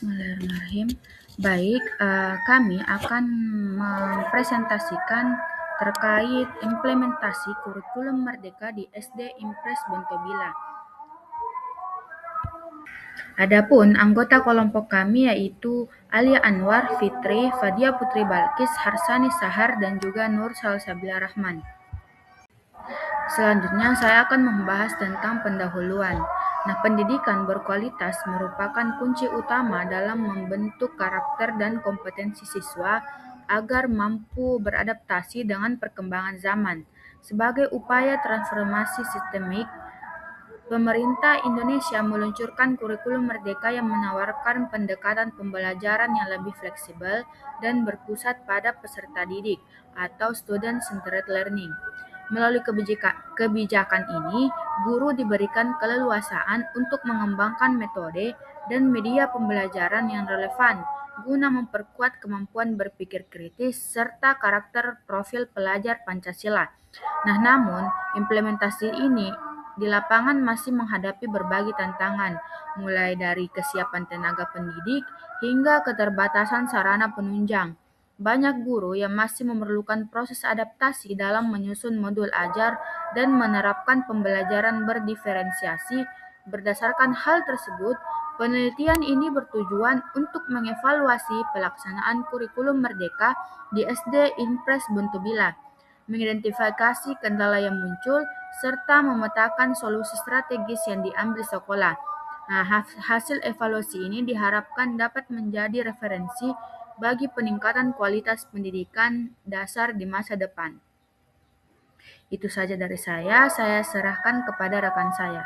Bismillahirrahmanirrahim. Baik, kami akan mempresentasikan terkait implementasi kurikulum Merdeka di SD Impres Bontobila. Adapun anggota kelompok kami yaitu Alia Anwar, Fitri, Fadia Putri Balkis, Harsani Sahar, dan juga Nur Salsabila Rahman. Selanjutnya saya akan membahas tentang pendahuluan. Nah, pendidikan berkualitas merupakan kunci utama dalam membentuk karakter dan kompetensi siswa agar mampu beradaptasi dengan perkembangan zaman. Sebagai upaya transformasi sistemik, pemerintah Indonesia meluncurkan kurikulum Merdeka yang menawarkan pendekatan pembelajaran yang lebih fleksibel dan berpusat pada peserta didik atau student-centered learning. Melalui kebijakan ini, guru diberikan keleluasaan untuk mengembangkan metode dan media pembelajaran yang relevan guna memperkuat kemampuan berpikir kritis serta karakter profil pelajar Pancasila. Nah, namun implementasi ini di lapangan masih menghadapi berbagai tantangan, mulai dari kesiapan tenaga pendidik hingga keterbatasan sarana penunjang. Banyak guru yang masih memerlukan proses adaptasi dalam menyusun modul ajar dan menerapkan pembelajaran berdiferensiasi. Berdasarkan hal tersebut, penelitian ini bertujuan untuk mengevaluasi pelaksanaan kurikulum Merdeka di SD Impres Bontobila, mengidentifikasi kendala yang muncul, serta memetakan solusi strategis yang diambil sekolah. Nah, hasil evaluasi ini diharapkan dapat menjadi referensi bagi peningkatan kualitas pendidikan dasar di masa depan. Itu saja dari saya serahkan kepada rekan saya.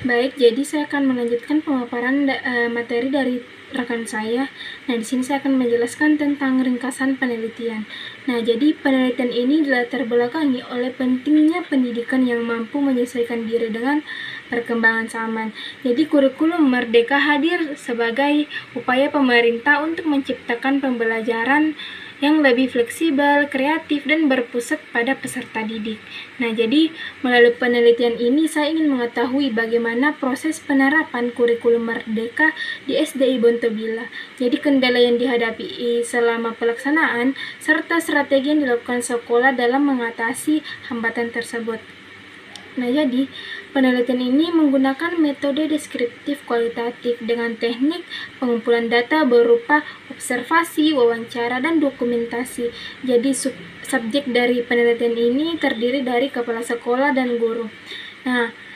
Baik, jadi saya akan melanjutkan pemaparan materi dari rekan saya. Nah, di sini saya akan menjelaskan tentang ringkasan penelitian. Nah, jadi penelitian ini dilatar belakangi oleh pentingnya pendidikan yang mampu menyesuaikan diri dengan perkembangan zaman. Jadi kurikulum Merdeka hadir sebagai upaya pemerintah untuk menciptakan pembelajaran yang lebih fleksibel, kreatif, dan berpusat pada peserta didik. Nah, jadi melalui penelitian ini saya ingin mengetahui bagaimana proses penerapan kurikulum Merdeka di SDI Bontobila. Jadi kendala yang dihadapi selama pelaksanaan serta strategi yang dilakukan sekolah dalam mengatasi hambatan tersebut. Nah, jadi penelitian ini menggunakan metode deskriptif kualitatif dengan teknik pengumpulan data berupa observasi, wawancara, dan dokumentasi. Jadi subjek dari penelitian ini terdiri dari kepala sekolah dan guru. Nah,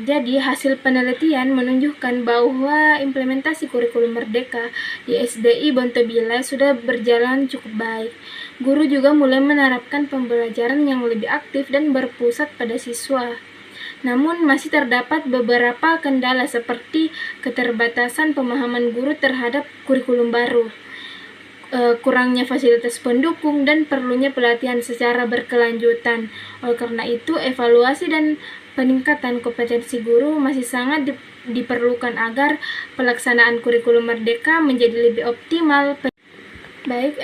jadi hasil penelitian menunjukkan bahwa implementasi kurikulum Merdeka di SDI Bontobila sudah berjalan cukup baik. Guru juga mulai menerapkan pembelajaran yang lebih aktif dan berpusat pada siswa. Namun masih terdapat beberapa kendala seperti keterbatasan pemahaman guru terhadap kurikulum baru, kurangnya fasilitas pendukung, dan perlunya pelatihan secara berkelanjutan. Oleh karena itu, evaluasi dan peningkatan kompetensi guru masih sangat diperlukan agar pelaksanaan kurikulum Merdeka menjadi lebih optimal. Baik,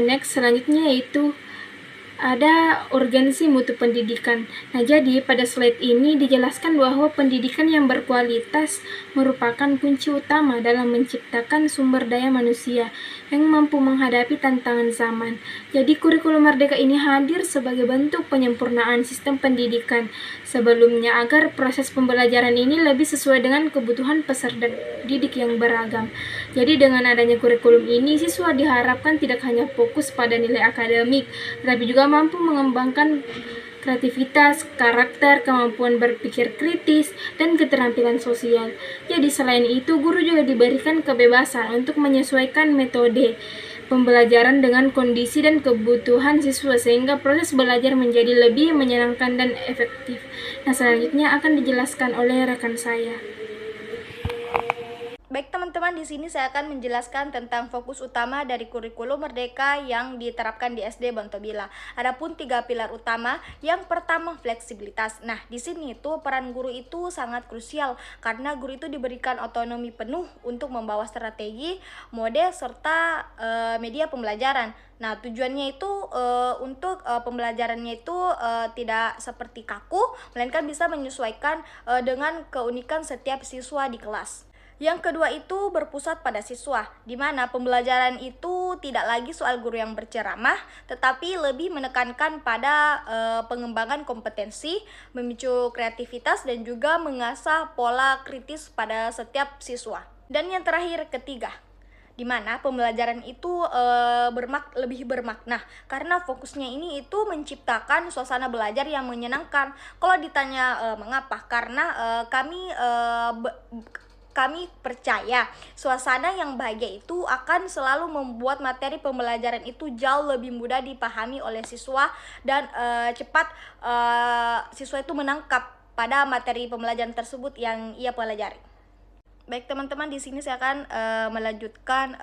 next selanjutnya yaitu ada urgensi mutu pendidikan. Nah, jadi pada slide ini dijelaskan bahwa pendidikan yang berkualitas merupakan kunci utama dalam menciptakan sumber daya manusia yang mampu menghadapi tantangan zaman. Jadi kurikulum Merdeka ini hadir sebagai bentuk penyempurnaan sistem pendidikan sebelumnya agar proses pembelajaran ini lebih sesuai dengan kebutuhan peserta didik yang beragam. Jadi dengan adanya kurikulum ini, siswa diharapkan tidak hanya fokus pada nilai akademik, tetapi juga mampu mengembangkan kreativitas, karakter, kemampuan berpikir kritis, dan keterampilan sosial. Jadi selain itu, guru juga diberikan kebebasan untuk menyesuaikan metode pembelajaran dengan kondisi dan kebutuhan siswa sehingga proses belajar menjadi lebih menyenangkan dan efektif. Nah, selanjutnya akan dijelaskan oleh rekan saya. Baik teman-teman, di sini saya akan menjelaskan tentang fokus utama dari kurikulum Merdeka yang diterapkan di SD Bontobila. Adapun 3 pilar utama. Yang pertama, fleksibilitas. Nah, di sini tuh peran guru itu sangat krusial karena guru itu diberikan otonomi penuh untuk membawa strategi, mode, serta media pembelajaran. Nah, tujuannya itu untuk pembelajarannya itu tidak seperti kaku, melainkan bisa menyesuaikan dengan keunikan setiap siswa di kelas. Yang kedua itu berpusat pada siswa, di mana pembelajaran itu tidak lagi soal guru yang berceramah, tetapi lebih menekankan pada pengembangan kompetensi, memicu kreativitas, dan juga mengasah pola kritis pada setiap siswa. Dan yang terakhir, ketiga, di mana pembelajaran itu lebih bermakna karena fokusnya ini itu menciptakan suasana belajar yang menyenangkan. Kalau ditanya mengapa, karena kami percaya suasana yang bahagia itu akan selalu membuat materi pembelajaran itu jauh lebih mudah dipahami oleh siswa dan cepat siswa itu menangkap pada materi pembelajaran tersebut yang ia pelajari. Baik teman-teman, di sini saya akan melanjutkan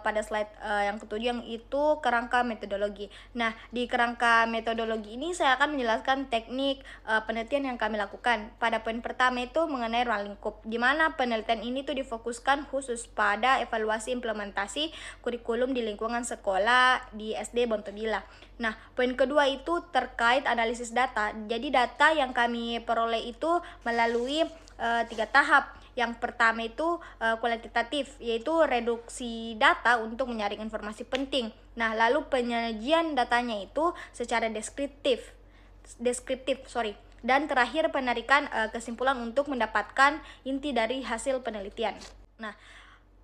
pada slide yang ketujuh, yang itu kerangka metodologi. Nah, di kerangka metodologi ini saya akan menjelaskan teknik penelitian yang kami lakukan. Pada poin pertama itu mengenai ruang lingkup, di mana penelitian ini tuh difokuskan khusus pada evaluasi implementasi kurikulum di lingkungan sekolah di SD Bontobila. Nah, poin kedua itu terkait analisis data. Jadi data yang kami peroleh itu melalui 3 tahap. Yang pertama itu kualitatif, yaitu reduksi data untuk menyaring informasi penting. Nah, lalu penyajian datanya itu secara deskriptif, dan terakhir penarikan kesimpulan untuk mendapatkan inti dari hasil penelitian.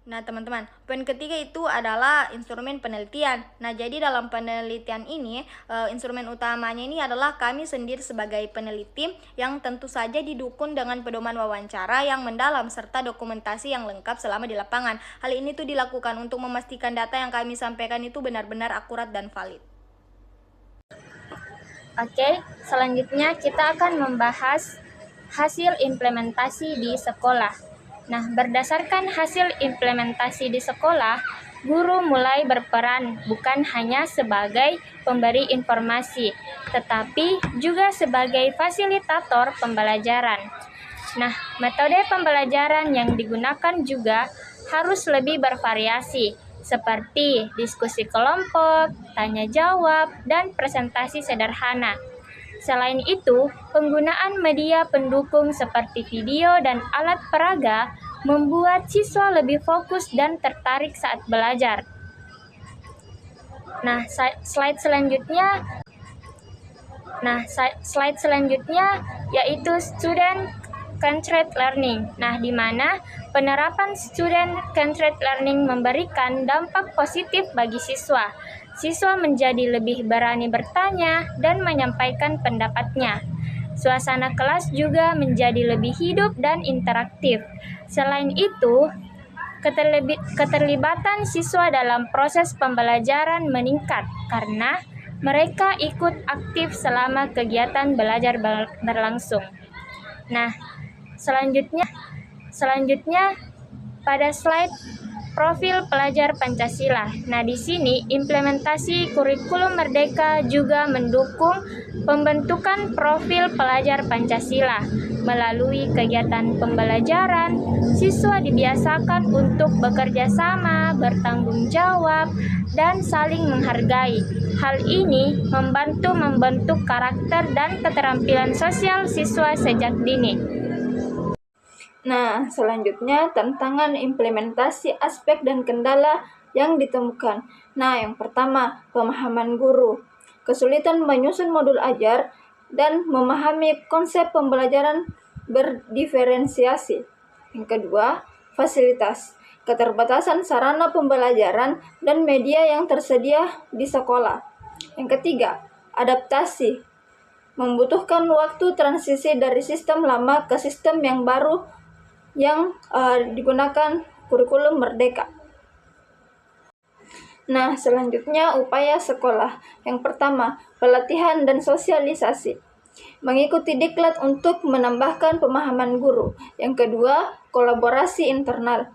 Nah teman-teman, poin ketiga itu adalah instrumen penelitian. Nah, jadi dalam penelitian ini, instrumen utamanya ini adalah kami sendiri sebagai peneliti, yang tentu saja didukung dengan pedoman wawancara yang mendalam serta dokumentasi yang lengkap selama di lapangan. Hal ini tuh dilakukan untuk memastikan data yang kami sampaikan itu benar-benar akurat dan valid. Oke, selanjutnya kita akan membahas hasil implementasi di sekolah. Nah, berdasarkan hasil implementasi di sekolah, guru mulai berperan bukan hanya sebagai pemberi informasi, tetapi juga sebagai fasilitator pembelajaran. Nah, metode pembelajaran yang digunakan juga harus lebih bervariasi, seperti diskusi kelompok, tanya jawab, dan presentasi sederhana. Selain itu, penggunaan media pendukung seperti video dan alat peraga membuat siswa lebih fokus dan tertarik saat belajar. Nah, slide selanjutnya yaitu student centered learning. Nah, di mana penerapan student centered learning memberikan dampak positif bagi siswa. Siswa menjadi lebih berani bertanya dan menyampaikan pendapatnya. Suasana kelas juga menjadi lebih hidup dan interaktif. Selain itu, keterlibatan siswa dalam proses pembelajaran meningkat karena mereka ikut aktif selama kegiatan belajar berlangsung. Nah, selanjutnya pada slide profil pelajar Pancasila. Nah, di sini implementasi kurikulum Merdeka juga mendukung pembentukan profil pelajar Pancasila. Melalui kegiatan pembelajaran, siswa dibiasakan untuk bekerja sama, bertanggung jawab, dan saling menghargai. Hal ini membantu membentuk karakter dan keterampilan sosial siswa sejak dini. Nah, selanjutnya tantangan implementasi aspek dan kendala yang ditemukan. Nah, yang pertama, pemahaman guru. Kesulitan menyusun modul ajar dan memahami konsep pembelajaran berdiferensiasi. Yang kedua, fasilitas. Keterbatasan sarana pembelajaran dan media yang tersedia di sekolah. Yang ketiga, adaptasi. Membutuhkan waktu transisi dari sistem lama ke sistem yang baru yang digunakan kurikulum Merdeka. Nah, selanjutnya upaya sekolah. Yang pertama, pelatihan dan sosialisasi. Mengikuti diklat untuk menambahkan pemahaman guru. Yang kedua, kolaborasi internal.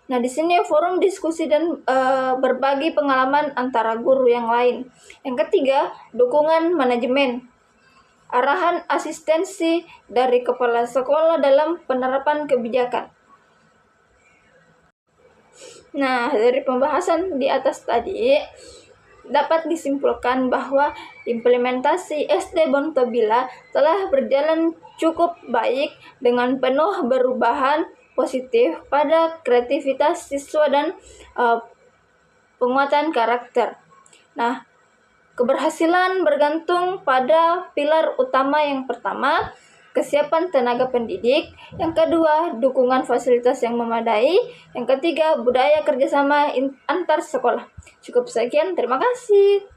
Nah, di sini forum diskusi dan berbagi pengalaman antara guru yang lain. Yang ketiga, dukungan manajemen. Arahan asistensi dari kepala sekolah dalam penerapan kebijakan. Nah, dari pembahasan di atas tadi, dapat disimpulkan bahwa implementasi SD Bontobila telah berjalan cukup baik dengan penuh perubahan positif pada kreativitas siswa dan penguatan karakter. Nah, keberhasilan bergantung pada pilar utama yang pertama, kesiapan tenaga pendidik, yang kedua, dukungan fasilitas yang memadai, yang ketiga, budaya kerjasama antar sekolah. Cukup sekian, terima kasih.